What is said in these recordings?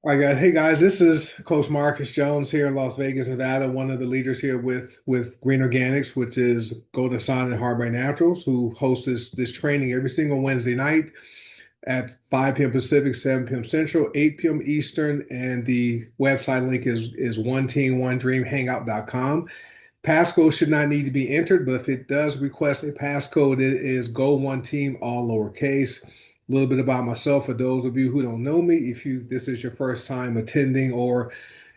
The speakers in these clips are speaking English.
All right, guys. Hey guys, this is Coach Marcus Jones here in Las Vegas, Nevada, one of the leaders here with Green Organics, which is Golden Sign and Hard Naturals, who hosts this training every single Wednesday night at 5 p.m. Pacific, 7 p.m. Central, 8 p.m. Eastern, and the website link is one team, one dream hangout.com. Passcode should not need to be entered, but if it does request a passcode, it is Go One Team, all lowercase. A little bit about myself for those of you who don't know me. If you this is your first time attending, or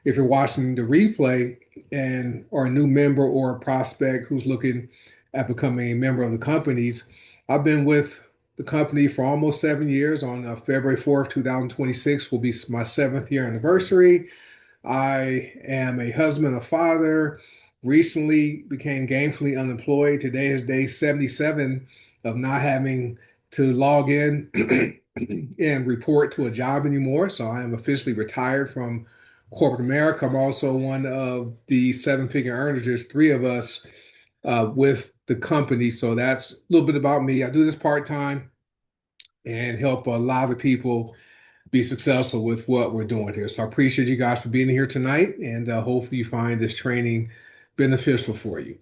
if you're watching the replay and or a new member or a prospect who's looking at becoming a member of the companies, I've been with the company for almost 7 years. On February 4th, 2026 will be my seventh year anniversary. I am a husband, a father, recently became gainfully unemployed. Today is day 77 of not having to log in and report to a job anymore. So I am officially retired from corporate America. I'm also one of the seven-figure earners. There's three of us with the company. So that's a little bit about me. I do this part-time and help a lot of people be successful with what we're doing here. So I appreciate you guys for being here tonight, and hopefully you find this training beneficial for you.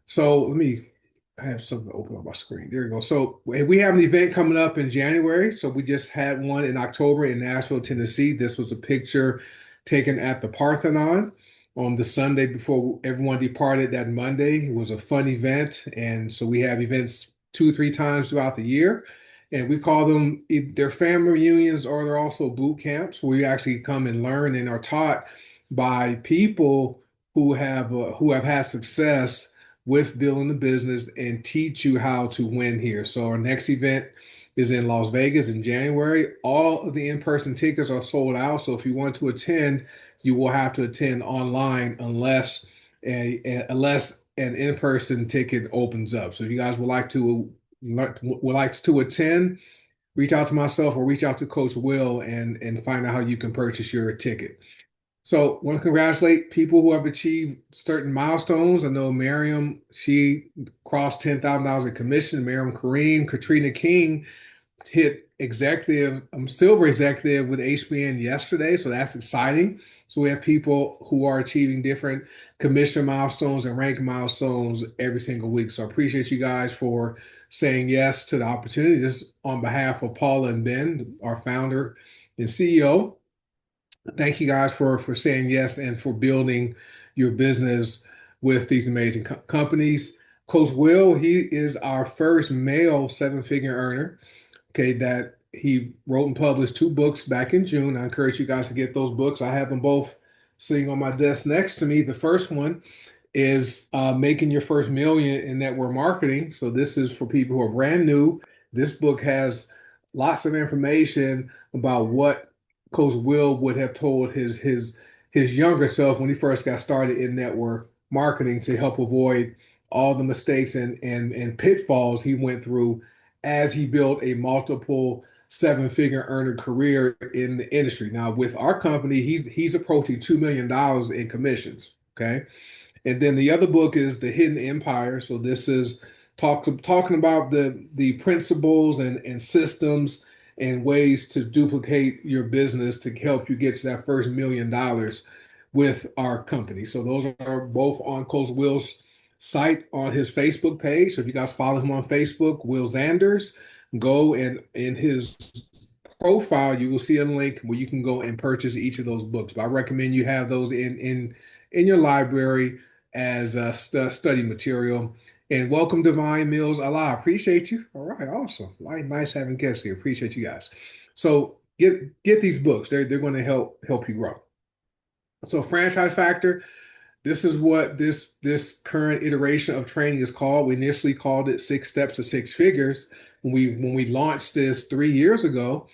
So let me I have something open on my screen. There you go. So we have an event coming up in January. So we just had one in October in Nashville, Tennessee. This was a picture taken at the Parthenon on the Sunday before everyone departed that Monday. It was a fun event. And so we have events two, three times throughout the year. And we call them they're family reunions, or they're also boot camps where you actually come and learn and are taught by people who have had success with building the business and teach you how to win here. So our next event is in Las Vegas in January. All of the in-person tickets are sold out. So if you want to attend, you will have to attend online unless an in-person ticket opens up. So if you guys would like to attend, reach out to myself or reach out to Coach Will and find out how you can purchase your ticket. So I want to congratulate people who have achieved certain milestones. I know Miriam, she crossed $10,000 in commission. Miriam Kareem, Katrina King hit executive, silver executive with HBN yesterday. So that's exciting. So we have people who are achieving different commission milestones and rank milestones every single week. So I appreciate you guys for saying yes to the opportunity. This is on behalf of Paula and Ben, our founder and CEO. Thank you guys for saying yes and for building your business with these amazing companies. Coach Will, he is our first male seven-figure earner. Okay, that he wrote and published two books back in June. I encourage you guys to get those books. I have them both sitting on my desk next to me. The first one is Making Your First Million in Network Marketing. So this is for people who are brand new. This book has lots of information about what Coach Will would have told his younger self when he first got started in network marketing to help avoid all the mistakes and pitfalls he went through as he built a multiple seven-figure earner career in the industry. Now, with our company, he's approaching $2 million in commissions. Okay. And then the other book is The Hidden Empire. So this is talking about the principles and systems and ways to duplicate your business to help you get to that first $1 million with our company. So those are both on Coach Will's site on his Facebook page. So if you guys follow him on Facebook, Will Zanders, go and in his profile, you will see a link where you can go and purchase each of those books. But I recommend you have those in your library as study material. And welcome, Divine Mills Allah. Appreciate you. All right, awesome. Nice having guests here. Appreciate you guys. So get these books. They're going to help you grow. So Franchise Factor. This is what this current iteration of training is called. We initially called it Six Steps to Six Figures when we launched this 3 years ago,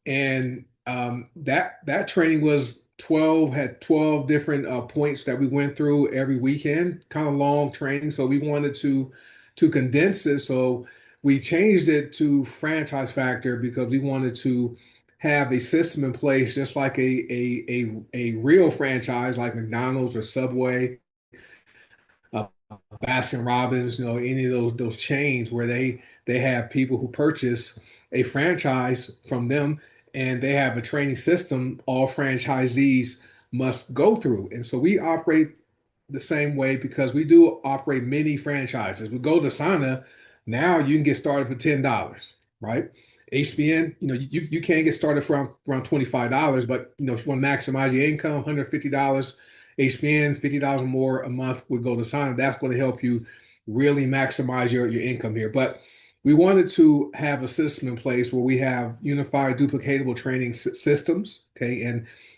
and that training was 12 had 12 different points that we went through every weekend, kind of long training. So we wanted to condense it. So we changed it to Franchise Factor because we wanted to have a system in place, just like a real franchise like McDonald's or Subway, uh, Baskin Robbins, any of those chains where they have people who purchase a franchise from them and they have a training system all franchisees must go through. And so we operate the same way because we do operate many franchises. We go to Sana, now you can get started for $10, right? HBN, you can get started for around $25, but if you want to maximize your income, $150, HBN, $50 or more a month would go to Sana. That's going to help you really maximize your income here. But we wanted to have a system in place where we have unified duplicatable training systems. Okay.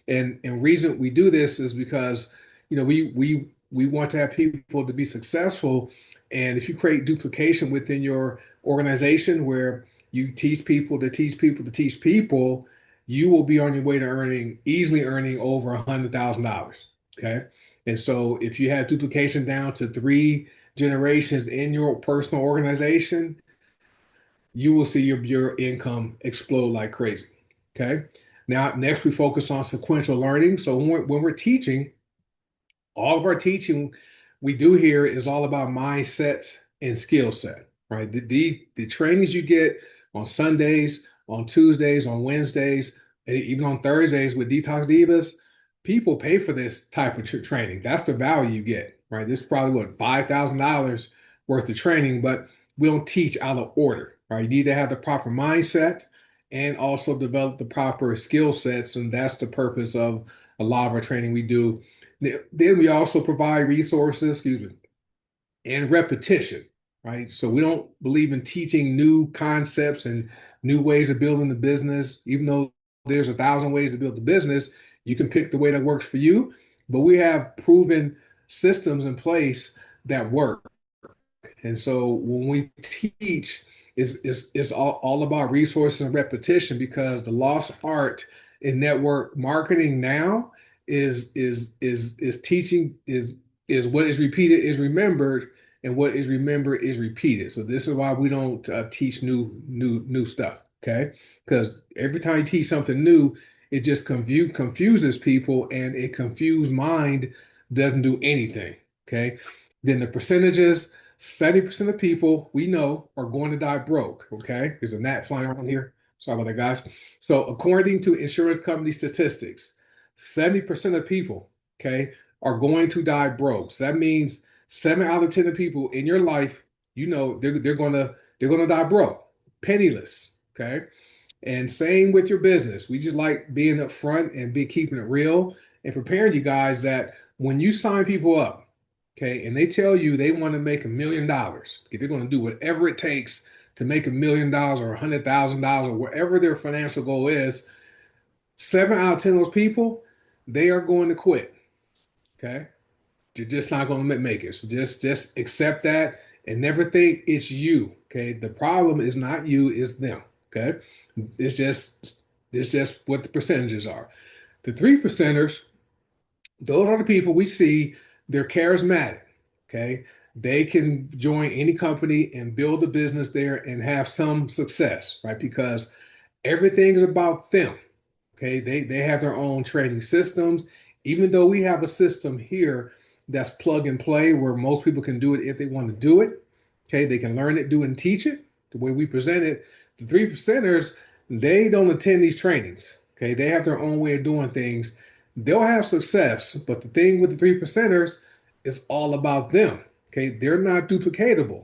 And reason we do this is because, we want to have people to be successful. And if you create duplication within your organization where you teach people to teach people to teach people, you will be on your way to easily earning over $100,000. Okay. And so if you have duplication down to 3 generations in your personal organization, you will see your income explode like crazy. Okay. Now, next we focus on sequential learning. So when we're teaching, all of our teaching we do here is all about mindset and skill set, right? The trainings you get on Sundays, on Tuesdays, on Wednesdays, and even on Thursdays with Detox Divas, people pay for this type of training. That's the value you get, right? This is probably what, $5,000 worth of training, but we don't teach out of order, right? You need to have the proper mindset and also develop the proper skill sets. And that's the purpose of a lot of our training we do. Then we also provide resources, excuse me, and repetition, right? So we don't believe in teaching new concepts and new ways of building the business. Even though there's 1,000 ways to build the business, you can pick the way that works for you. But we have proven systems in place that work. And so when we teach, it's all about resources and repetition because the lost art in network marketing now is teaching is what is repeated is remembered and what is remembered is repeated. So this is why we don't teach new stuff, okay? Because every time you teach something new, it just confuses people and a confused mind doesn't do anything, okay? Then the percentages, 70% of people we know are going to die broke. Okay. There's a gnat flying around here. Sorry about that, guys. So, according to insurance company statistics, 70% of people, okay, are going to die broke. So that means 7 out of 10 of people in your life, they're gonna die broke, penniless. Okay. And same with your business. We just like being upfront and be keeping it real and preparing you guys that when you sign people up, okay, and they tell you they want to make $1 million, okay, they're going to do whatever it takes to make $1 million or $100,000 or whatever their financial goal is. 7 out of 10 of those people, they are going to quit. Okay, you're just not going to make it. So just accept that and never think it's you. Okay, the problem is not you, it's them. Okay, it's just it's just what the percentages are. The 3 percenters, those are the people we see, they're charismatic. Okay. They can join any company and build a business there and have some success, right? Because everything is about them. Okay. They have their own training systems. Even though we have a system here that's plug and play where most people can do it if they want to do it. Okay. They can learn it, do it, and teach it the way we present it. The 3 percenters, they don't attend these trainings. Okay. They have their own way of doing things. They'll have success, but the thing with the 3 percenters is all about them. Okay, they're not duplicatable.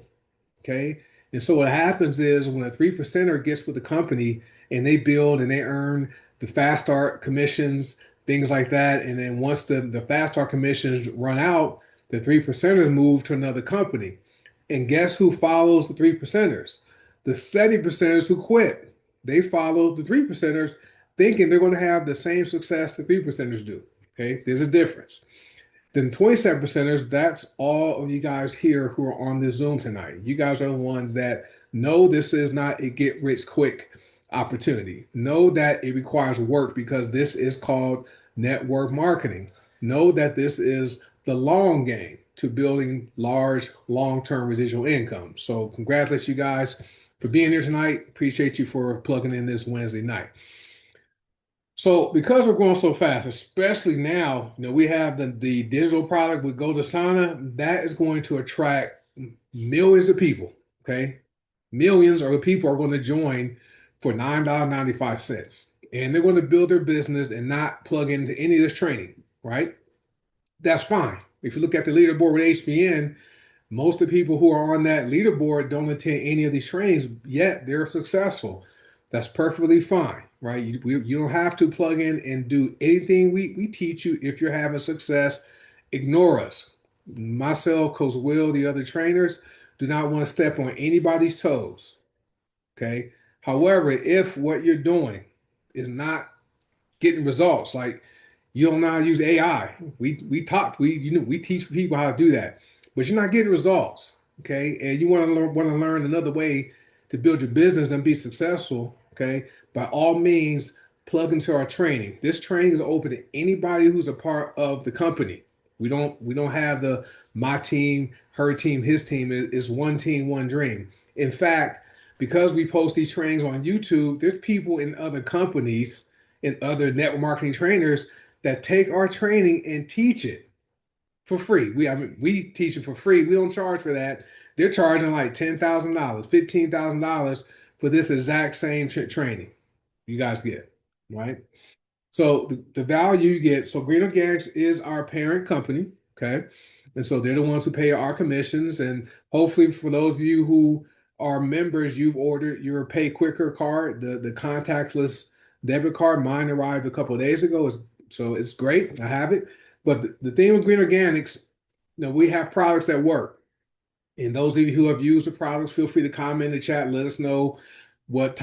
Okay, and so what happens is when a 3 percenter gets with the company and they build and they earn the fast start commissions, things like that, and then once the fast start commissions run out, the 3 percenters move to another company. And guess who follows the 3 percenters? The 70 percenters who quit. They follow the 3 percenters thinking they're going to have the same success the 3 percenters do. Okay, there's a difference. Then 27 percenters, that's all of you guys here who are on this Zoom tonight. You guys are the ones that know this is not a get rich quick opportunity. Know that it requires work because this is called network marketing. Know that this is the long game to building large long-term residual income. So congratulations you guys for being here tonight. Appreciate you for plugging in this Wednesday night. So because we're growing so fast, especially now, we have the digital product with GoToSana, that is going to attract millions of people. Okay. Millions of people are going to join for $9.95. and they're going to build their business and not plug into any of this training, right? That's fine. If you look at the leaderboard with HBN, most of the people who are on that leaderboard don't attend any of these trainings, yet they're successful. That's perfectly fine, right? You don't have to plug in and do anything we teach you. If you're having success, ignore us. Myself, Coach Will, the other trainers do not want to step on anybody's toes. Okay. However, if what you're doing is not getting results, like you don't know how to use AI, we teach people how to do that, but you're not getting results. Okay, and you want to learn another way to build your business and be successful. Okay, by all means, plug into our training. This training is open to anybody who's a part of the company. We don't have the my team, her team, his team. It's one team, one dream. In fact, because we post these trainings on YouTube, there's people in other companies and other network marketing trainers that take our training and teach it for free. We teach it for free. We don't charge for that. They're charging like $10,000, $15,000 for this exact same training. You guys get, right? So the value you get, so Green Organics is our parent company, okay? And so they're the ones who pay our commissions. And hopefully for those of you who are members, you've ordered your Pay Quicker card, the contactless debit card. Mine arrived a couple of days ago. So it's great. I have it. But the thing with Green Organics, we have products that work. And those of you who have used the products, feel free to comment in the chat. Let us know what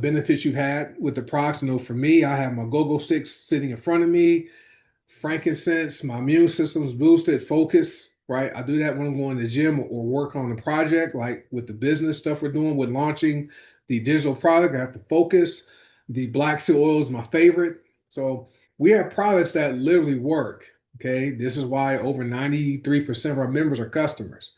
benefits you've had with the products. For me, I have my go-go sticks sitting in front of me, frankincense, my immune system's boosted, focus, right? I do that when I'm going to the gym or work on a project, like with the business stuff we're doing with launching the digital product. I have to focus. The black seal oil is my favorite. So we have products that literally work. Okay. This is why over 93% of our members are customers.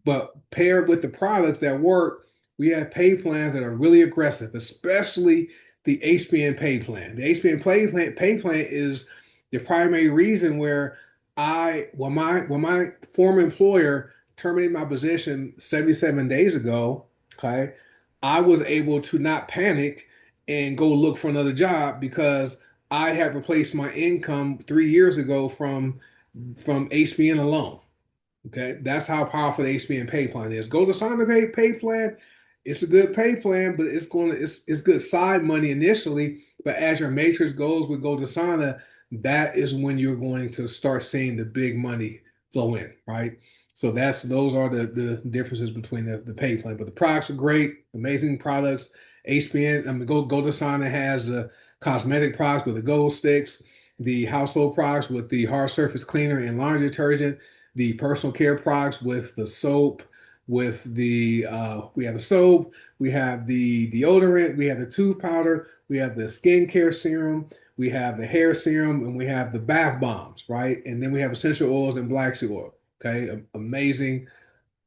But paired with the products that work, we have pay plans that are really aggressive, especially the HBN pay plan. The HBN pay plan is the primary reason where when my former employer terminated my position 77 days ago, okay, I was able to not panic and go look for another job because I had replaced my income 3 years ago from HBN alone. Okay, that's how powerful the HBN pay plan is. Go to Sana pay plan. It's a good pay plan, but it's good side money initially. But as your matrix goes with Go to Sana, that is when you're going to start seeing the big money flow in, right? So those are the differences between the pay plan. But the products are great, amazing products. HBN, Go to Sana has the cosmetic products with the gold sticks, the household products with the hard surface cleaner and laundry detergent, the personal care products with the soap, with the we have the soap, we have the deodorant, we have the tooth powder, we have the skincare serum, we have the hair serum, and we have the bath bombs, right? And then we have essential oils and black seed oil. Okay, amazing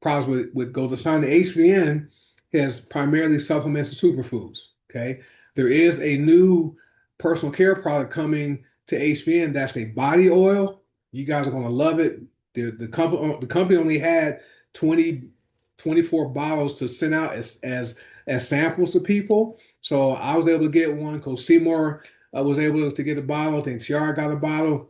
products with Golden. The HBN has primarily supplements and superfoods. Okay, there is a new personal care product coming to HBN that's a body oil. You guys are going to love it. The company only had 20 24 bottles to send out as samples to people. So I was able to get one. Coach Seymour was able to get a bottle. I think Tiara got a bottle.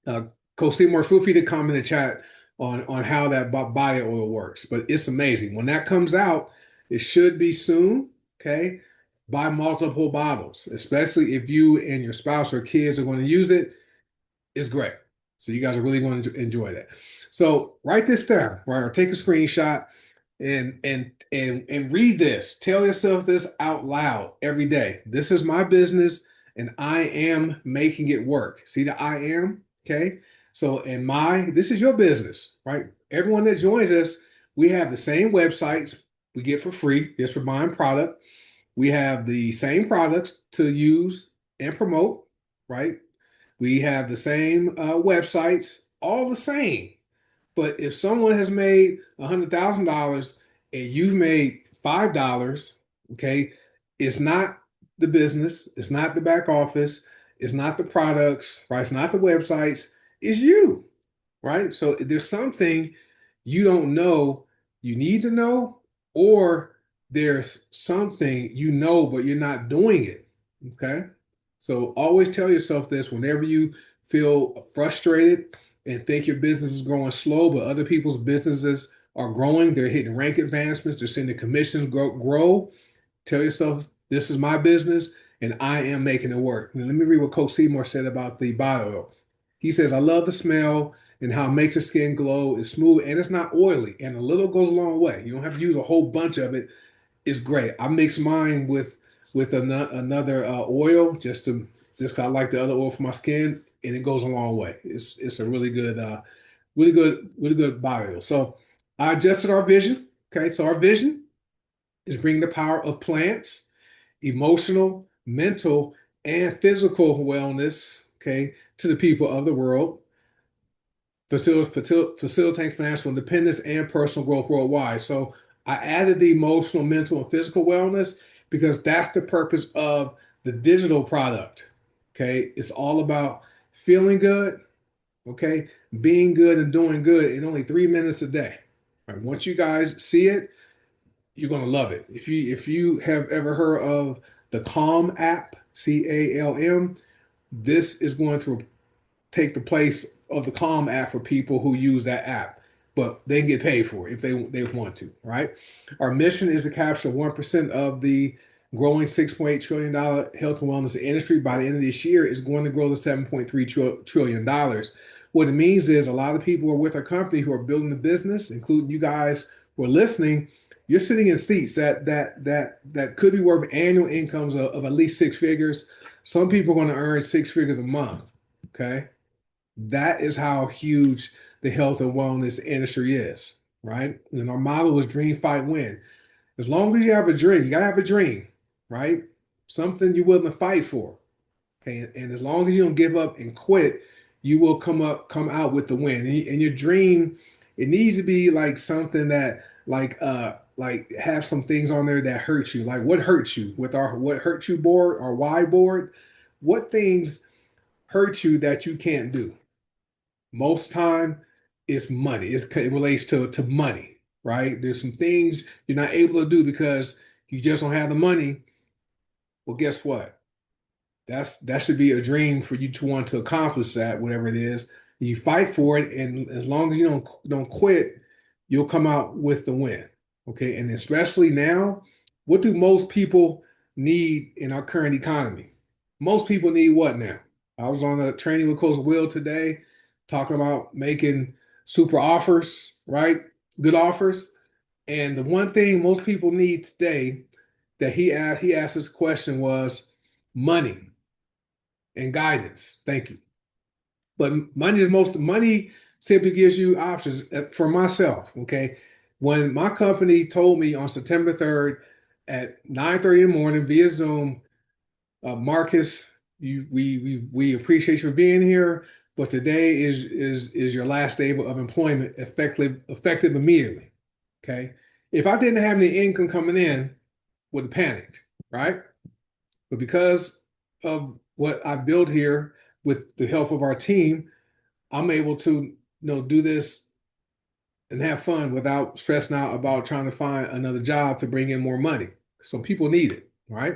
Uh, Coach Seymour, feel free to comment in the chat on how that body oil works. But it's amazing. When that comes out, it should be soon. Okay. Buy multiple bottles, especially if you and your spouse or kids are going to use it. It's great. So you guys are really going to enjoy that. So write this down, right? Or take a screenshot and read this. Tell yourself this out loud every day. This is my business and I am making it work. See the I am? Okay. So this is your business, right? Everyone that joins us, we have the same websites we get for free just for buying product. We have the same products to use and promote, right? We have the same websites, all the same. But if someone has made $100,000 and you've made $5, okay, it's not the business, it's not the back office, it's not the products, right? It's not the websites, it's you, right? So there's something you don't know, you need to know, or there's something you know, but you're not doing it. Okay. So always tell yourself this whenever you feel frustrated and think your business is growing slow, but other people's businesses are growing, they're hitting rank advancements, they're seeing the commissions grow. Tell yourself, this is my business and I am making it work. Now, let me read what Coach Seymour said about the body oil. He says, I love the smell and how it makes the skin glow. It's smooth and it's not oily, and a little goes a long way. You don't have to use a whole bunch of it. It's great. I mix mine with another oil just 'cause I like the other oil for my skin, and it goes a long way. It's a really good body oil. So I adjusted our vision. Okay, so our vision is bringing the power of plants, emotional, mental, and physical wellness, okay, to the people of the world, facilitating financial independence and personal growth worldwide. So I added the emotional, mental, and physical wellness because that's the purpose of the digital product. Okay, it's all about feeling good, okay, being good and doing good in only 3 minutes a day. Right? Once you guys see it, you're gonna love it. If you have ever heard of the Calm app, CALM, this is going to take the place of the Calm app for people who use that app, but they can get paid for it if they want to, right? Our mission is to capture 1% of the growing $6.8 trillion health and wellness industry. By the end of this year, it's going to grow to $7.3 trillion. What it means is a lot of people who are with our company who are building the business, including you guys who are listening. You're sitting in seats that could be worth annual incomes of at least six figures. Some people are going to earn six figures a month. Okay, that is how huge the health and wellness industry is, right? And our model is dream, fight, win. As long as you have a dream, you gotta have a dream, right? Something you're willing to fight for. Okay, and as long as you don't give up and quit, you will come out with the win. And your dream, it needs to be like something that like have some things on there that hurt you. Like what hurts you with our what hurts you board, our why board? What things hurt you that you can't do? Most time it's money. It relates to money, right? There's some things you're not able to do because you just don't have the money. Well, guess what? That should be a dream for you to want to accomplish that, whatever it is. You fight for it, and as long as you don't quit, you'll come out with the win. Okay, and especially now, what do most people need in our current economy? Most people need what now? I was on a training with Coach Will today, talking about making super offers, right? Good offers. And the one thing most people need today that he asked this question was money and guidance. Thank you. But money simply gives you options. For myself, okay. When my company told me on September 3rd at 9:30 in the morning via Zoom, Marcus, we appreciate you for being here, but today is your last day of employment, effective immediately. Okay. If I didn't have any income coming in, would have panicked, right? But because of what I built here with the help of our team, I'm able to do this and have fun without stressing out about trying to find another job to bring in more money. So people need it, right?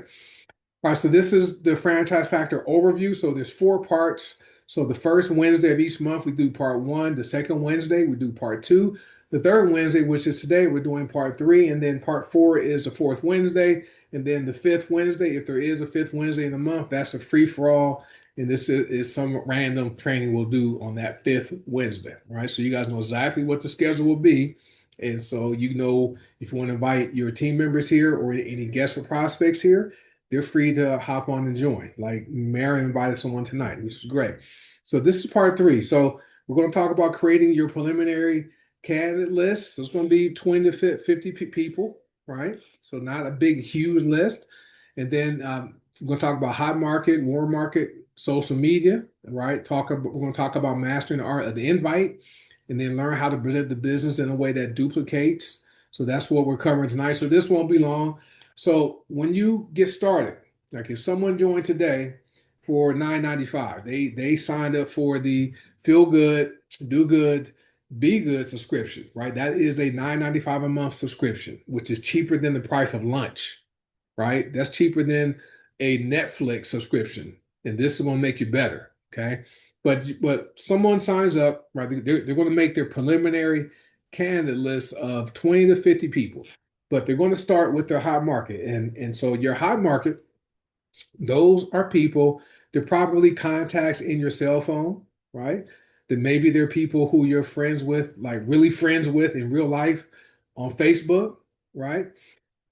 All right, so this is the franchise factor overview. So there's four parts. So the first Wednesday of each month, we do part one. The second Wednesday, we do part two. The third Wednesday, which is today, we're doing part three. And then part four is the fourth Wednesday. And then the fifth Wednesday, if there is a fifth Wednesday in the month, that's a free for all. And this is some random training we'll do on that fifth Wednesday. All right. So you guys know exactly what the schedule will be. And so you know if you want to invite your team members here or any guests or prospects here, they're free to hop on and join. Like Mary invited someone tonight, which is great. So this is part three. So we're going to talk about creating your preliminary candidate list. So it's going to be 20 to 50 people, right? So not a big, huge list. And then we're going to talk about hot market, warm market, social media, right? We're going to talk about mastering the art of the invite, and then learn how to present the business in a way that duplicates. So that's what we're covering tonight. So this won't be long. So when you get started, like if someone joined today for $9.95, they signed up for the Feel Good, Do Good, Be Good subscription, right? That is a $9.95 a month subscription, which is cheaper than the price of lunch, right? That's cheaper than a Netflix subscription, and this is going to make you better. Okay. But someone signs up, right? They're going to make their preliminary candidate list of 20 to 50 people, but they're going to start with their hot market. And so your hot market, those are people, they're probably contacts in your cell phone, right? Then maybe they're people who you're friends with, like really friends with in real life on Facebook, right?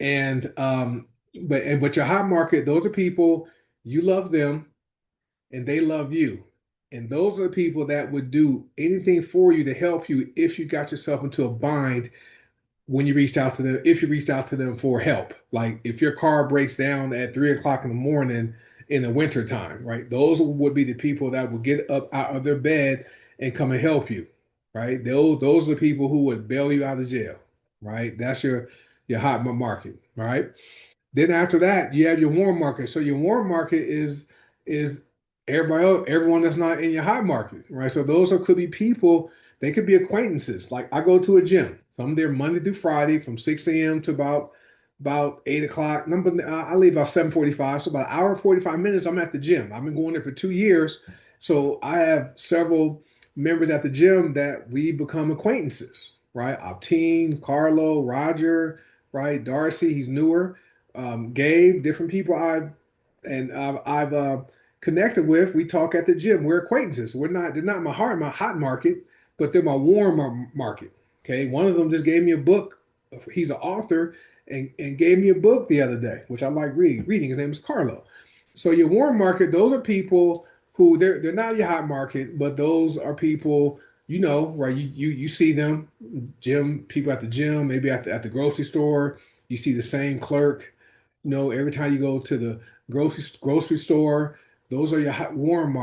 And but your hot market, those are people you love them and they love you. And those are the people that would do anything for you to help you if you got yourself into a bind when you reached out to them, if you reached out to them for help. Like if your car breaks down at 3 o'clock in the morning in the winter time, right? Those would be the people that would get up out of their bed and come and help you, right? Those are the people who would bail you out of jail, right? That's your hot market, right? Then after that, you have your warm market. So your warm market is everybody else, everyone that's not in your hot market, right? So those could be people, they could be acquaintances. Like I go to a gym. So I'm there Monday through Friday from 6 a.m. to about 8 o'clock. I leave about 7:45. So about an hour and 45 minutes, I'm at the gym. I've been going there for 2 years. So I have several members at the gym that we become acquaintances, right? Optine, Carlo, Roger, right? Darcy, he's newer, Gabe, different people I've connected with. We talk at the gym. We're acquaintances. They're not my hot market, but they're my warm market. Okay. One of them just gave me a book. He's an author and gave me a book the other day, which I like reading. His name is Carlo. So your warm market, those are people who they're not your hot market, but those are people you know, right? You see them, gym people at the gym, maybe at the grocery store. You see the same clerk. You know, every time you go to the grocery store, those are your warm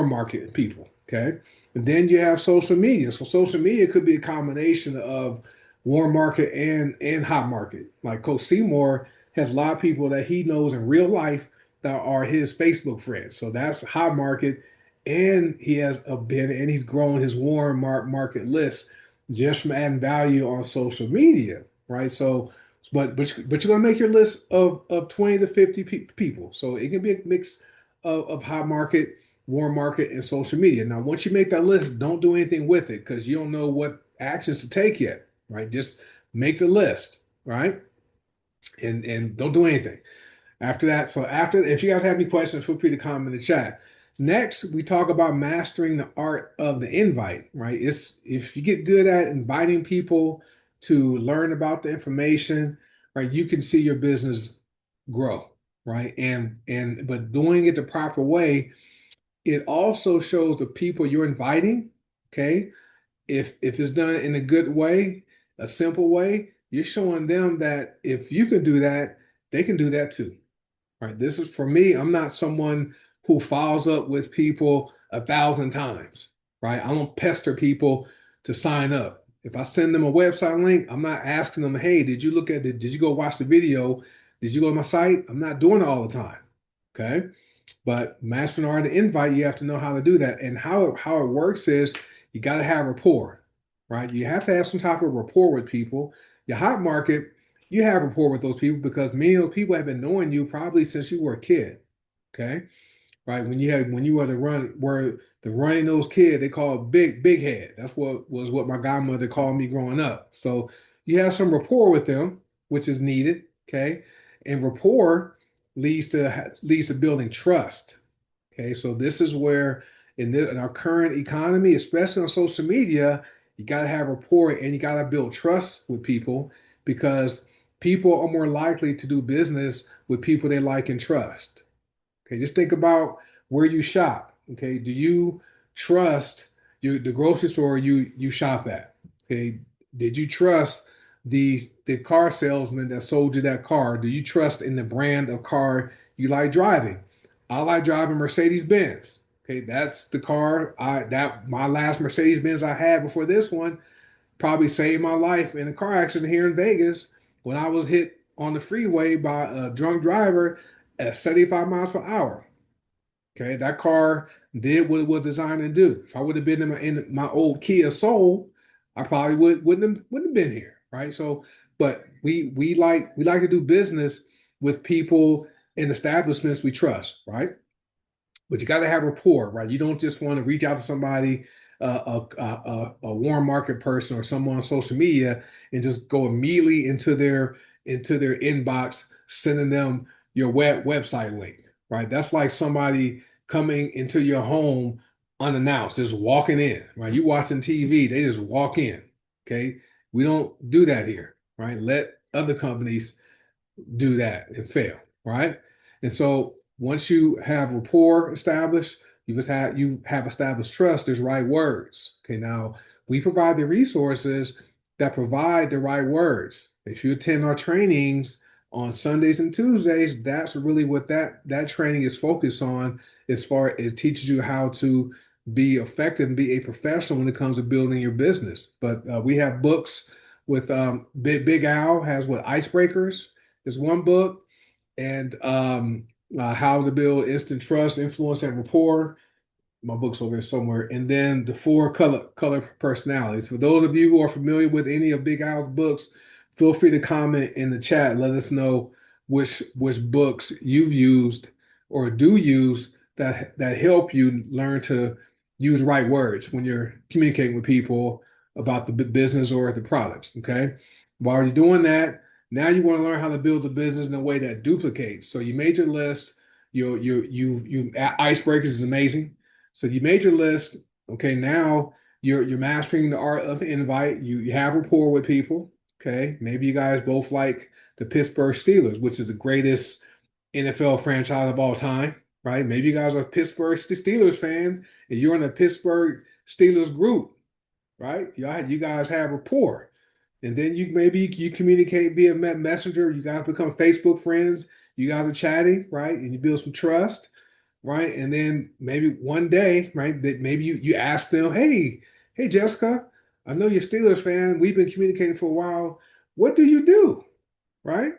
market people. Okay, and then you have social media. So social media could be a combination of warm market and hot market. Like Coach Seymour has a lot of people that he knows in real life that are his Facebook friends. So that's hot market, and he has and he's grown his warm market list just from adding value on social media, right? So but you're gonna make your list of 20 to 50 people. So it can be a mix of hot market, warm market, and social media. Now, once you make that list, don't do anything with it because you don't know what actions to take yet, right? Just make the list, right? And don't do anything after that. So after, if you guys have any questions, feel free to comment in the chat. Next, we talk about mastering the art of the invite, right? It's if you get good at inviting people to learn about the information, right, you can see your business grow, right? And but doing it the proper way, it also shows the people you're inviting, okay? If it's done in a good way, a simple way, you're showing them that if you can do that, they can do that too. Right. This is for me. I'm not someone who follows up with people 1,000 times. Right. I don't pester people to sign up. If I send them a website link, I'm not asking them, hey, did you look at it? Did you go watch the video? Did you go to my site? I'm not doing it all the time. Okay. But mastering art of the invite, you have to know how to do that. And how it works is you got to have rapport, right? You have to have some type of rapport with people. Your hot market, you have rapport with those people because many of those people have been knowing you probably since you were a kid. Okay. Right. When you were the running nose kid, they call it big head. That's what my godmother called me growing up. So you have some rapport with them, which is needed. Okay. And rapport leads to building trust. Okay, so this is where in our current economy, especially on social media, you got to have rapport and you got to build trust with people because people are more likely to do business with people they like and trust. Okay, just think about where you shop. Okay, do you trust the grocery store you shop at? Okay, did you trust the car salesman that sold you that car? Do you trust in the brand of car you like driving? I like driving Mercedes Benz. Okay, that's the car my last Mercedes Benz I had before this one probably saved my life in a car accident here in Vegas when I was hit on the freeway by a drunk driver at 75 miles per hour. Okay, that car did what it was designed to do. If I would have been in my old Kia Soul, I probably wouldn't have been here, right? So, but we like to do business with people and establishments we trust, right? But you got to have rapport, right? You don't just want to reach out to somebody, a warm market person or someone on social media, and just go immediately into their inbox, sending them your website link, right? That's like somebody coming into your home unannounced, just walking in, right? You watching TV, they just walk in. Okay, we don't do that here, right? Let other companies do that and fail, right? And so once you have rapport established, you have established trust. There's right words. Okay, now we provide the resources that provide the right words. If you attend our trainings on Sundays and Tuesdays, that's really what that training is focused on. As far as it teaches you how to be effective and be a professional when it comes to building your business. But we have books with Big Al has what icebreakers is one book, and How to Build Instant Trust, Influence, and Rapport. My book's over there somewhere. And then the four color personalities. For those of you who are familiar with any of Big Al's books, feel free to comment in the chat. Let us know which books you've used or do use that help you learn to use right words when you're communicating with people about the business or the products. Okay. While you're doing that, now you want to learn how to build the business in a way that duplicates. So you made your list. You icebreakers is amazing. So you made your list. Okay, now you're mastering the art of the invite. You have rapport with people. Okay, maybe you guys both like the Pittsburgh Steelers, which is the greatest NFL franchise of all time, right? Maybe you guys are Pittsburgh Steelers fan and you're in the Pittsburgh Steelers group, right? You guys have rapport. And then you communicate via messenger. You guys become Facebook friends. You guys are chatting, right? And you build some trust, right? And then maybe one day, right, that maybe you ask them, hey Jessica, I know you're a Steelers fan. We've been communicating for a while. What do you do? Right?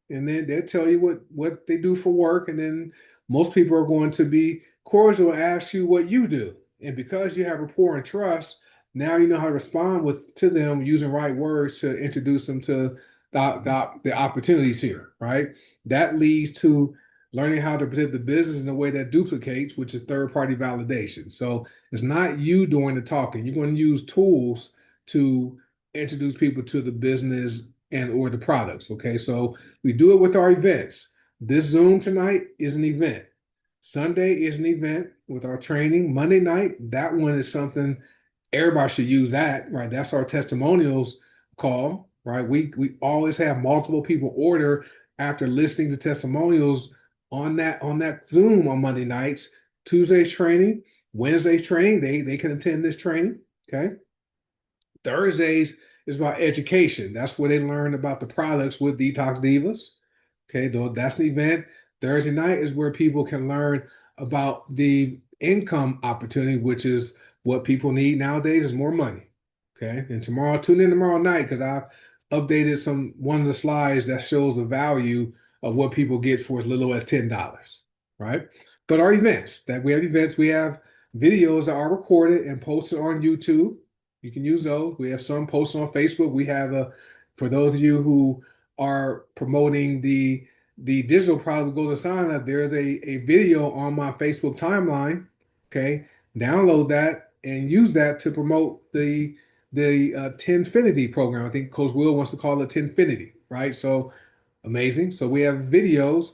And then they'll tell you what they do for work. And then most people are going to be cordial and ask you what you do. And because you have rapport and trust, now you know how to respond to them using right words to introduce them to the opportunities here, right? That leads to learning how to present the business in a way that duplicates, which is third party validation. So it's not you doing the talking. You're going to use tools to introduce people to the business and or the products. Okay, so we do it with our events. This Zoom tonight is an event. Sunday is an event with our training. Monday night, that one is something everybody should use that, right? That's our testimonials call, right? We always have multiple people order after listening to testimonials on that Zoom on Monday nights. Tuesday's training, Wednesday's training, they can attend this training. Okay. Thursdays is about education. That's where they learn about the products with Detox Divas. Okay, though that's an event. Thursday night is where people can learn about the income opportunity, which is what people need nowadays is more money. Okay, and tune in tomorrow night because I've updated one of the slides that shows the value of what people get for as little as $10. Right, but our events we have videos that are recorded and posted on YouTube. You can use those. We have some posted on Facebook. We have for those of you who are promoting the digital product Golden Asana, there's a video on my Facebook timeline. Okay, download that and use that to promote the Tenfinity program. I think Coach Will wants to call it Tenfinity, right? So amazing. So we have videos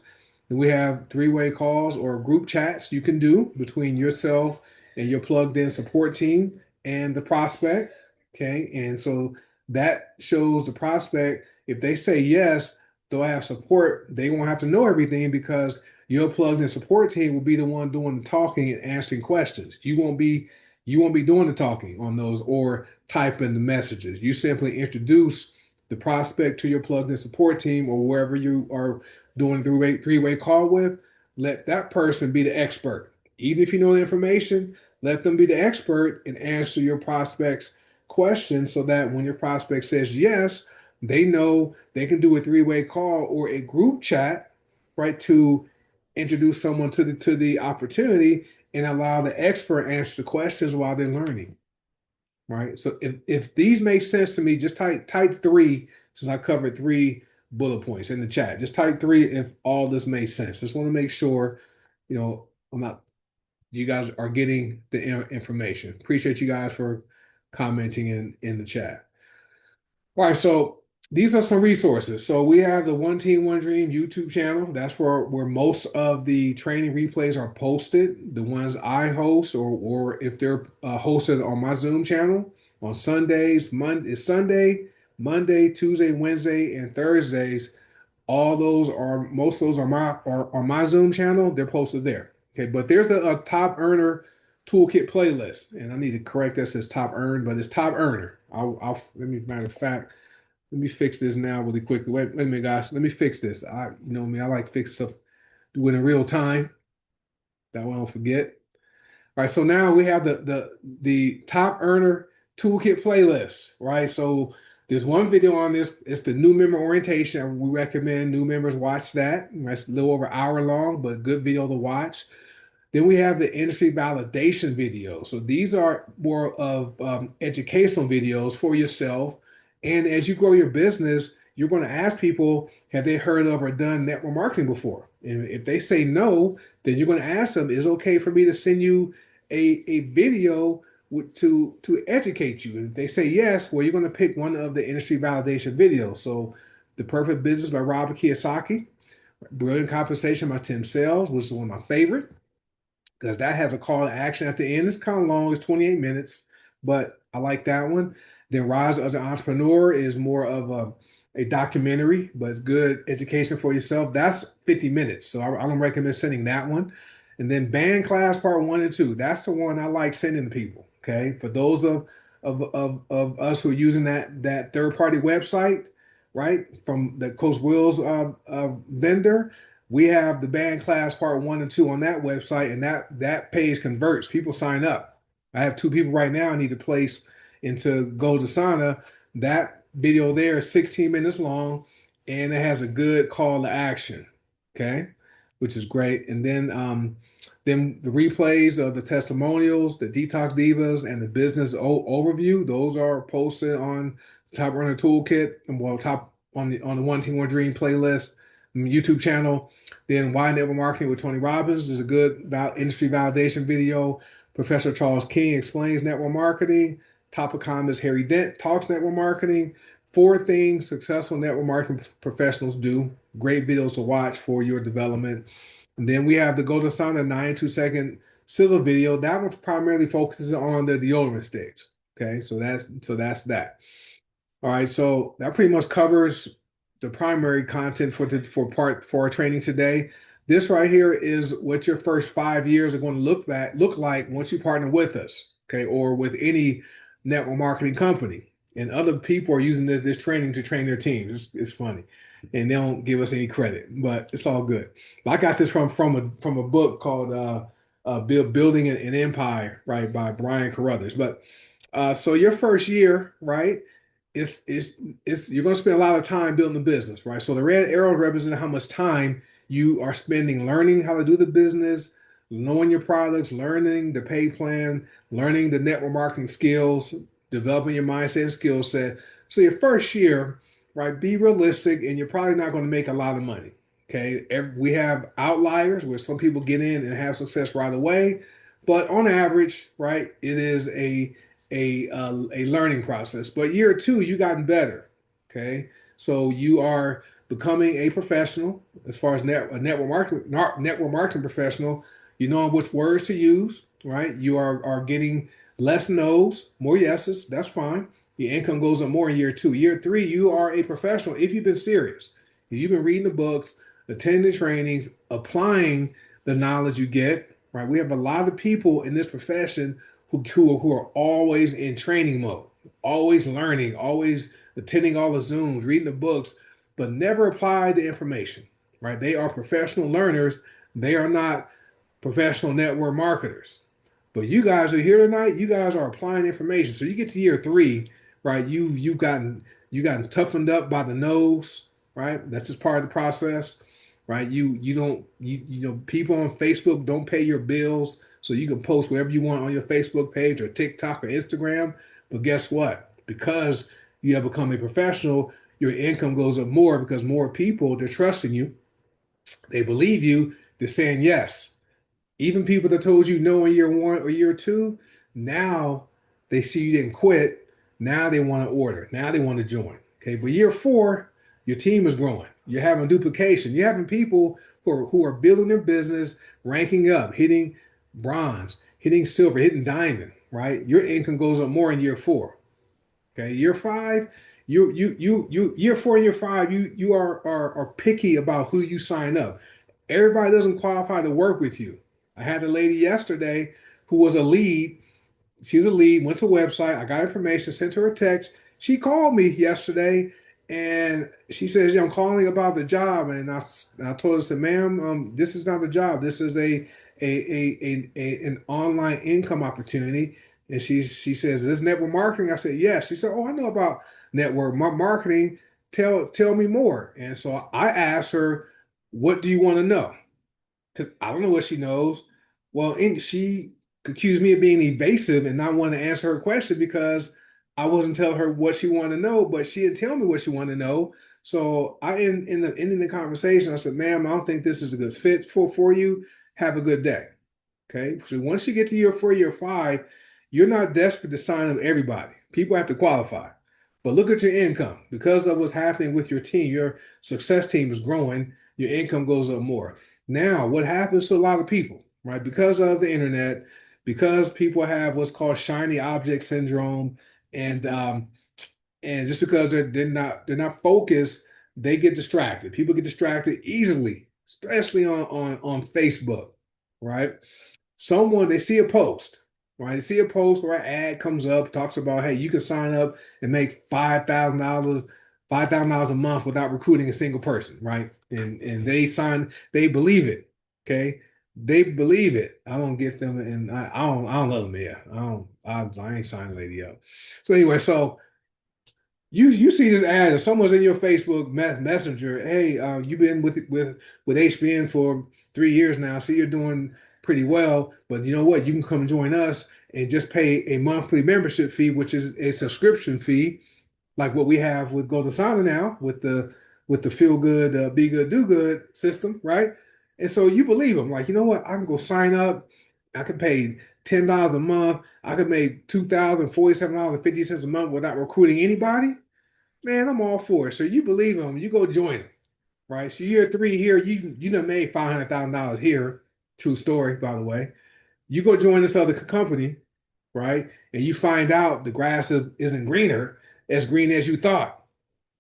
and we have three-way calls or group chats you can do between yourself and your plugged in support team and the prospect. Okay. And so that shows the prospect, if they say yes, they'll have support. They won't have to know everything because your plugged in support team will be the one doing the talking and answering questions. You won't be doing the talking on those or typing the messages. You simply introduce the prospect to your plugged in support team or wherever you are doing a three-way call with. Let that person be the expert. Even if you know the information, let them be the expert and answer your prospect's questions so that when your prospect says yes, they know they can do a three-way call or a group chat, right, to introduce someone to the opportunity and allow the expert answer the questions while they're learning. Right. So if these make sense to me, just type three since I covered three bullet points in the chat. Just type three if all this makes sense. Just want to make sure, I'm not, you guys are getting the information. Appreciate you guys for commenting in the chat. All right, so these are some resources. So we have the One Team, One Dream YouTube channel. That's where most of the training replays are posted. The ones I host, or if they're hosted on my Zoom channel on Sundays, Monday, Tuesday, Wednesday, and Thursdays. All those are Most of those are on my Zoom channel. They're posted there. Okay, but there's a top earner toolkit playlist, and I need to correct that. It says top earned, but it's top earner. Let me, matter of fact, let me fix this now really quickly. Wait a minute, guys. Let me fix this. You know me, I like to fix stuff, do it in real time. That way I don't forget. All right, so now we have the top earner toolkit playlist, right? So there's one video on this. It's the new member orientation. We recommend new members watch that. That's a little over an hour long, but good video to watch. Then we have the industry validation videos. So these are more of educational videos for yourself. And as you grow your business, you're going to ask people, have they heard of or done network marketing before? And if they say no, then you're going to ask them, is it okay for me to send you a video to educate you? And if they say yes, well, you're going to pick one of the industry validation videos. So The Perfect Business by Robert Kiyosaki, Brilliant Compensation by Tim Sales, which is one of my favorite, because that has a call to action at the end. It's kind of long, it's 28 minutes, but I like that one. Then Rise as an Entrepreneur is more of a documentary, but it's good education for yourself. That's 50 minutes, so I don't recommend sending that one. And then Band Class Part 1 and 2, that's the one I like sending to people, okay? For those of us who are using that third-party website, right, from the Coach Will's vendor, we have the band class part 1 and 2 on that website, and that page converts. People sign up. I have 2 people right now I need to place into Gold Asana. That video there is 16 minutes long, and it has a good call to action. Okay, which is great. And then the replays of the testimonials, the Detox Divas, and the business overview. Those are posted on the Top Runner Toolkit, and well, top on the One Team One Dream playlist YouTube channel. Then Why Network Marketing with Tony Robbins is a good industry validation video. Professor Charles King explains network marketing. Top of comments, Harry Dent talks network marketing. 4 things successful network marketing professionals do. Great videos to watch for your development. And then we have the Golden Sauna 92-second sizzle video. That one primarily focuses on the deodorant stage. Okay, so that's that. All right, so that pretty much covers the primary content for our training today. This right here is what your first 5 years are going to look like once you partner with us, okay, or with any network marketing company. And other people are using this training to train their teams. It's funny, and they don't give us any credit, but it's all good. I got this from a book called Building an Empire, right, by Brian Carruthers. But so your first year, right? It's you're going to spend a lot of time building the business, right? So the red arrows represent how much time you are spending learning how to do the business, knowing your products, learning the pay plan, learning the network marketing skills, developing your mindset and skill set. So your first year, right, be realistic, and you're probably not going to make a lot of money. Okay, we have outliers where some people get in and have success right away, but on average, right, it is a learning process. But year 2, you gotten better. Okay, so you are becoming a professional as far as a network marketing professional. You know which words to use, right? You are getting less no's, more yeses. That's fine. Your income goes up more in year 2. Year 3, you are a professional if you've been serious. If you've been reading the books, attending the trainings, applying the knowledge you get, right? We have a lot of people in this profession who are always in training mode, always learning, always attending all the Zooms, reading the books, but never apply the information, right? They are professional learners. They are not professional network marketers. But you guys are here tonight. You guys are applying information. So you get to year 3, right? You've gotten toughened up by the nose, right? That's just part of the process, right? You don't people on Facebook don't pay your bills, so you can post whatever you want on your Facebook page or TikTok or Instagram. But guess what? Because you have become a professional, your income goes up more because more people, they're trusting you. They believe you. They're saying yes. Even people that told you no in year one or year two, now they see you didn't quit. Now they want to order. Now they want to join. Okay. But year four, your team is growing. You're having duplication. You're having people who are building their business, ranking up, hitting bronze, hitting silver, hitting diamond, right? Your income goes up more in year four. Okay, year five, year four and year five, you are picky about who you sign up. Everybody doesn't qualify to work with you. I had a lady yesterday who was a lead. She was a lead, went to a website. I got information, sent her a text. She called me yesterday and she says, yeah, I'm calling about the job. And I told her, I said, ma'am, this is not the job. This is an online income opportunity. And she says, is this network marketing? I said, yes. She said, oh, I know about network marketing. Tell me more. And so I asked her, what do you want to know? Because I don't know what she knows. Well, and she accused me of being evasive and not wanting to answer her question because I wasn't telling her what she wanted to know, but she didn't tell me what she wanted to know. So I ending the conversation, I said, ma'am, I don't think this is a good fit for you. Have a good day. Okay. So once you get to year four, year five, you're not desperate to sign up everybody. People have to qualify. But look at your income. Because of what's happening with your team, your success team is growing, your income goes up more. Now, what happens to a lot of people, right? Because of the internet, because people have what's called shiny object syndrome, and and just because they're not focused, they get distracted. People get distracted easily, especially on Facebook, right? Someone they see a post, right? They see a post or an ad comes up, talks about, hey, you can sign up and make $5,000 a month without recruiting a single person, right? And they believe it. Okay. They believe it. I don't get them, and I don't love them. Yeah, I ain't signing a lady up. So anyway, so you see this ad, or someone's in your Facebook Messenger. Hey, you've been with HBN for 3 years now. See, you're doing pretty well. But you know what? You can come join us and just pay a monthly membership fee, which is a subscription fee, like what we have with Golden Sana now, with the Feel Good, Be Good, Do Good system, right? And so you believe them. Like, you know what? I can go sign up. I can pay $10 a month. I could make $2,047.50 a month without recruiting anybody. Man, I'm all for it. So you believe him, you go join him, right? So year three here, you done made $500,000 here. True story, by the way. You go join this other company, right? And you find out the grass isn't greener as green as you thought,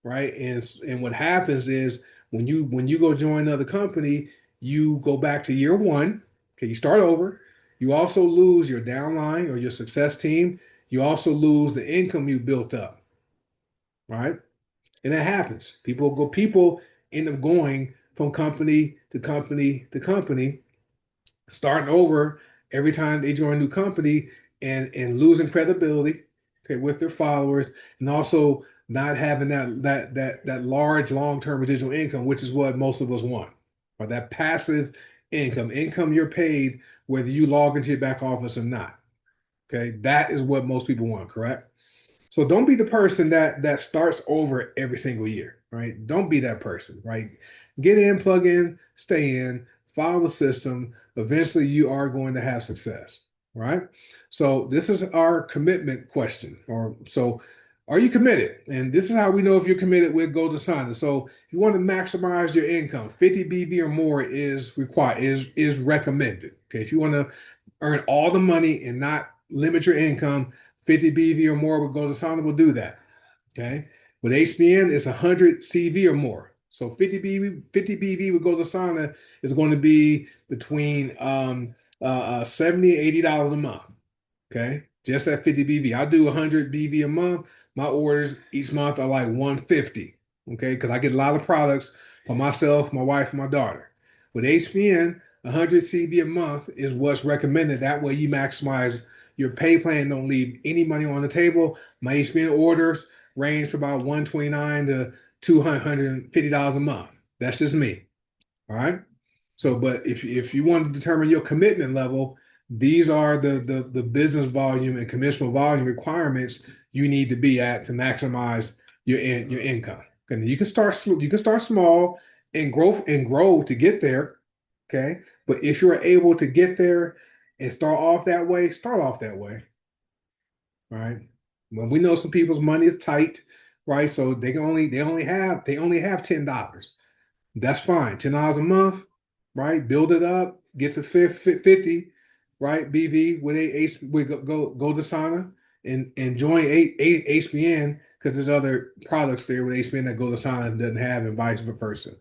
right? And what happens is when you go join another company, you go back to year one. Okay, you start over. You also lose your downline or your success team. You also lose the income you built up, right? And that happens. People end up going from company to company to company, starting over every time they join a new company and losing credibility, okay, with their followers, and also not having that large long-term residual income, which is what most of us want. Or that passive income you're paid whether you log into your back office or not. Okay, that is what most people want, correct? So don't be the person that starts over every single year, right? Don't be that person, right? Get in, plug in, stay in, follow the system. Eventually, you are going to have success, right? So this is our commitment question, or so. Are you committed? And this is how we know if you're committed with Golden Sana. So if you want to maximize your income, 50 BV or more is required, is recommended. Okay, if you want to earn all the money and not limit your income, 50 BV or more with Golden Sana will do that. Okay. With HBN, it's 100 CV or more. So 50 BV with Golden Sana is going to be between 70 $80 a month. Okay. Just at 50 BV. I do 100 BV a month. My orders each month are like 150. Okay. Because I get a lot of products for myself, my wife, and my daughter. With HBN, 100 CV a month is what's recommended. That way you maximize your pay plan, don't leave any money on the table. My HBN orders range from about 129 to $250 a month. That's just me. All right. So, but if you want to determine your commitment level, these are the business volume and commissionable volume requirements you need to be at to maximize your income. And you can start small and grow to get there. Okay. But if you're able to get there and start off that way. Right. When we know some people's money is tight, right? So they only have $10. That's fine. $10 a month, right? Build it up, get to 50, right? BV with go to Sana and join HBN because there's other products there with HBN that go to Sana doesn't have and vice versa.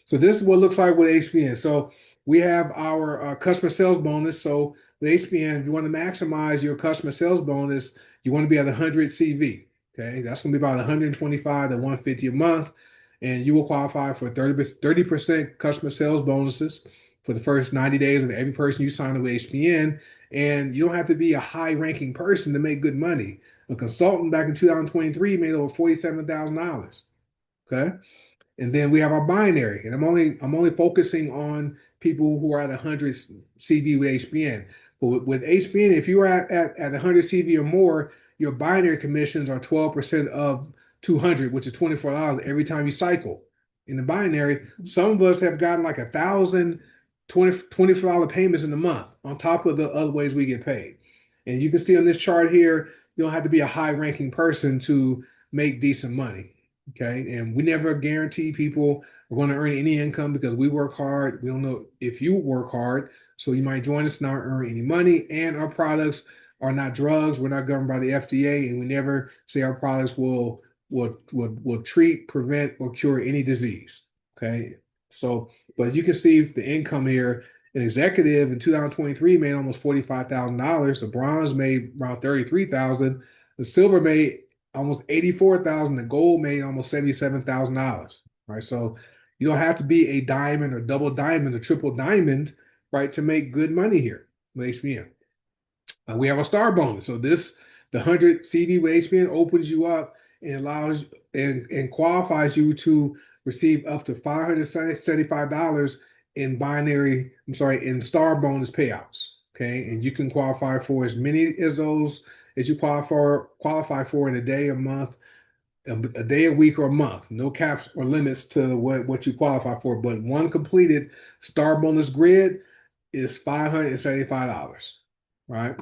So this is what it looks like with HBN. So we have our customer sales bonus. So with HBN, if you want to maximize your customer sales bonus, you want to be at 100 CV. Okay, that's going to be about 125 to 150 a month, and you will qualify for 30% customer sales bonuses for the first 90 days of every person you sign up with HBN. And you don't have to be a high-ranking person to make good money. A consultant back in 2023 made over $47,000. Okay. And then we have our binary, and I'm only focusing on people who are at 100 CV with HBN. But with HBN, if you are at 100 CV or more, your binary commissions are 12% of 200, which is $24 every time you cycle. In the binary, some of us have gotten like 1,000 $24 payments in a month on top of the other ways we get paid. And you can see on this chart here, you don't have to be a high ranking person to make decent money. Okay. And we never guarantee people are going to earn any income because we work hard. We don't know if you work hard. So you might join us and not earn any money. And our products are not drugs. We're not governed by the FDA. And we never say our products will treat, prevent, or cure any disease. Okay. So, but you can see the income here. An executive in 2023 made almost $45,000. The bronze made around 33,000. The silver made almost 84,000. The gold made almost $77,000. Right. So you don't have to be a diamond or double diamond or triple diamond, right, to make good money here with HBN. We have a star bonus. So the 100 CV with HBN opens you up and allows and qualifies you to receive up to $575 in star bonus payouts. Okay. And you can qualify for as many as those as you qualify for in a day, a month, a day, a week, or a month. No caps or limits to what you qualify for. But one completed star bonus grid is $575. Right.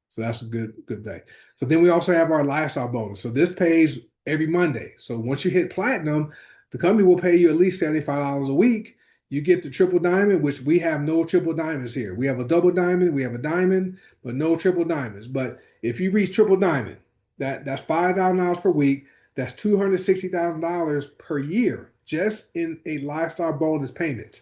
So that's a good day. So then we also have our lifestyle bonus. So this pays every Monday. So once you hit platinum, the company will pay you at least $75 a week. You get the triple diamond, which we have no triple diamonds here. We have a double diamond, we have a diamond, but no triple diamonds. But if you reach triple diamond, that's $5,000 per week. That's $260,000 per year just in a lifestyle bonus payment.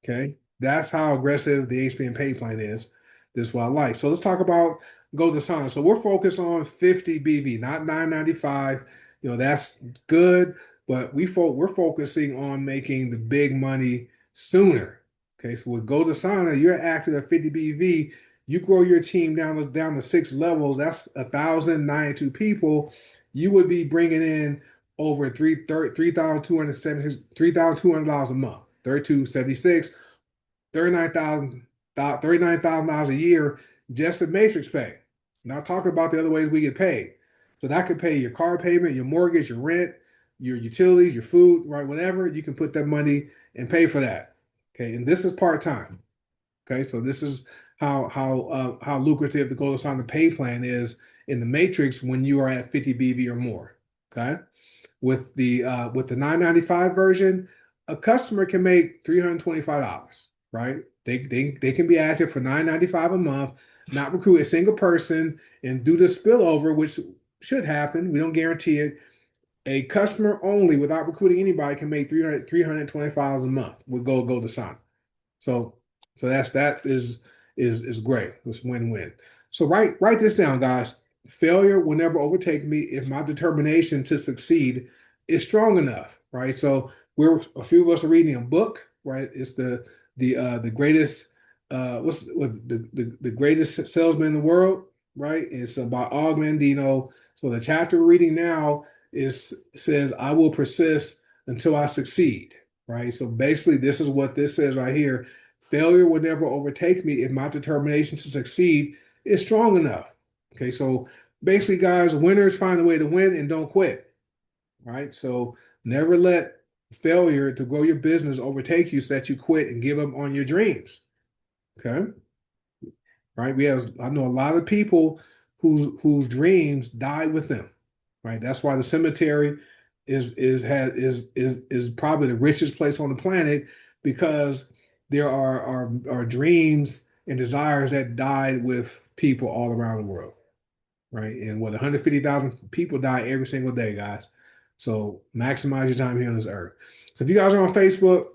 Okay. That's how aggressive the HBN pay plan is. This is what I like. So let's talk about Go to Sana. So we're focused on 50 BV, not 995. That's good, but we're focusing on making the big money sooner. Okay. So with Go to Sana, you're active at 50 BV. You grow your team down to 6 levels. That's 1,092 people. You would be bringing in over $3,200 a month, 3,276. $39,000 a year just in matrix pay. Not talking about the other ways we get paid. So that could pay your car payment, your mortgage, your rent, your utilities, your food, right? Whatever, you can put that money and pay for that. Okay, and this is part-time. Okay, so this is how lucrative the Gold Assignment pay plan is in the matrix when you are at 50 BV or more. Okay, with the 995 version, a customer can make $325. Right? They can be active for $995 a month, not recruit a single person, and do the spillover, which should happen. We don't guarantee it. A customer only, without recruiting anybody, can make $325 a month with Go to Sana. So that is great. It's win-win. So write this down, guys. Failure will never overtake me if my determination to succeed is strong enough. Right. So a few of us are reading a book. Right. It's the greatest the greatest salesman in the world, right? It's about Og Mandino. So the chapter we're reading now says I will persist until I succeed, right? So basically this is what this says right here. Failure will never overtake me if my determination to succeed is strong enough. Okay, so basically, guys, winners find a way to win and don't quit. right? So never let failure to grow your business overtake you so that you quit and give up on your dreams. Okay. Right. I know a lot of people whose dreams died with them. Right. That's why the cemetery is probably the richest place on the planet because there are dreams and desires that died with people all around the world. Right. And what 150,000 people die every single day, guys. So maximize your time here on this earth. So if you guys are on Facebook,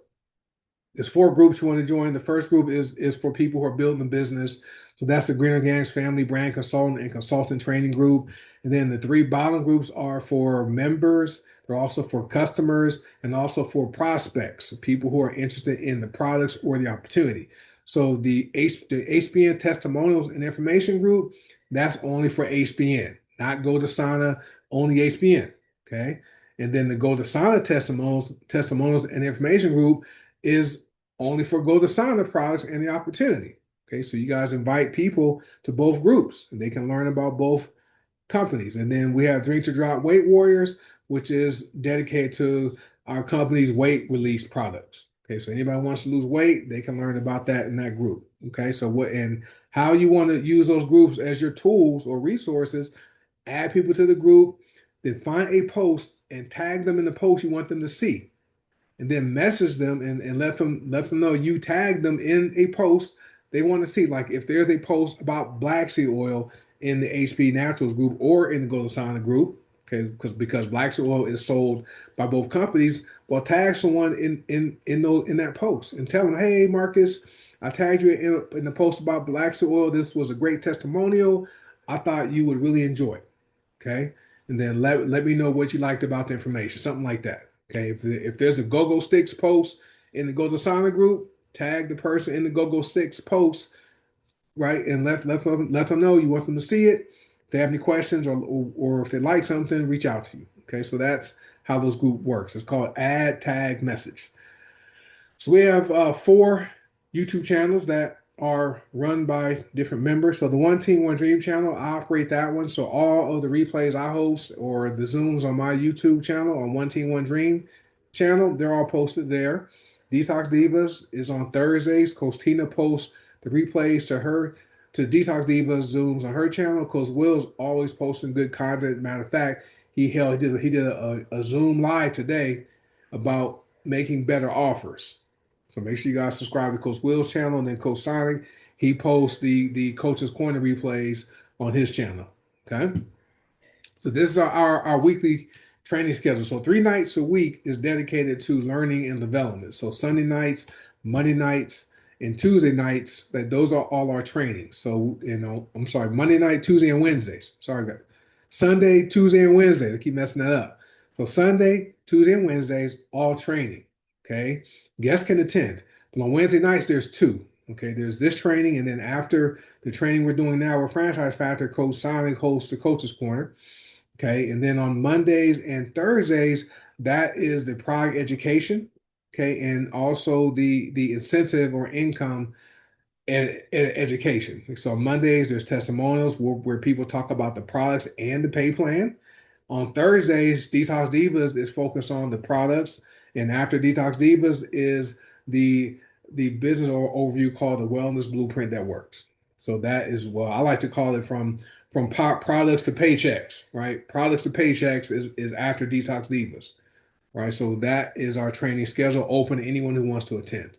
there's four groups you want to join. The first group is for people who are building a business. So that's the Green Organics Family Brand Consultant and Consultant Training Group. And then the three bottom groups are for members. They're also for customers and also for prospects, so people who are interested in the products or the opportunity. So the HBN Testimonials and Information Group, that's only for HBN, not Go to Sana, only HBN. Okay. And then the Go to Sana Testimonials and Information Group is only for Go to Sana products and the opportunity. Okay, so you guys invite people to both groups and they can learn about both companies. And then we have Drink to Drop Weight Warriors, which is dedicated to our company's weight release products. Okay, so anybody wants to lose weight, they can learn about that in that group. Okay, so what and how you want to use those groups as your tools or resources, add people to the group, then find a post and tag them in the post you want them to see and then message them and let them know you tagged them in a post they want to see. Like if there's a post about black seed oil in the HB Naturals group or in the Golden group, okay, because black seed oil is sold by both companies. Well, tag someone in that post and tell them, hey, Marcus, I tagged you in the post about black seed oil. This was a great testimonial. I thought you would really enjoy it. Okay, and then let me know what you liked about the information, something like that. Okay, if there's a Go-Go Sticks post in the Go to Sana group, tag the person in the Go-Go Sticks post, right, and let them know you want them to see it. If they have any questions or if they like something, reach out to you. Okay, so that's how those group works. It's called add tag message. So we have four YouTube channels that are run by different members. So the One Team One Dream channel, I operate that one. So all of the replays I host or the Zooms on my YouTube channel on One Team One Dream channel, they're all posted there. Detox Divas is on Thursdays. Coach Tina posts the replays to Detox Divas Zooms on her channel. Coach Will's always posting good content. Matter of fact, he did a Zoom live today about making better offers. So make sure you guys subscribe to Coach Will's channel and then Coach Sonic. He posts the Coach's Corner replays on his channel. Okay. So this is our weekly training schedule. So 3 nights a week is dedicated to learning and development. So Sunday nights, Monday nights, and Tuesday nights, those are all our training. So I'm sorry, Monday night, Tuesday, and Wednesdays. Sorry, guys. Sunday, Tuesday, and Wednesday. I keep messing that up. So Sunday, Tuesday, and Wednesdays, all training. Okay. Guests can attend. But on Wednesday nights, there's two. Okay, there's this training, and then after the training we're doing now with Franchise Factor, Coach Sonic hosts the Coach's Corner. Okay, and then on Mondays and Thursdays, that is the product education. Okay, and also the incentive or income education. So on Mondays, there's testimonials where people talk about the products and the pay plan. On Thursdays, Detox Divas is focused on the products, and after Detox Divas is the business overview called the Wellness Blueprint that works. So that is what I like to call it from products to paychecks, right? Products to paychecks is after Detox Divas, right? So that is our training schedule open to anyone who wants to attend.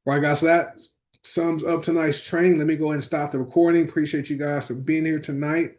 All right, guys, so that sums up tonight's training. Let me go ahead and stop the recording. Appreciate you guys for being here tonight.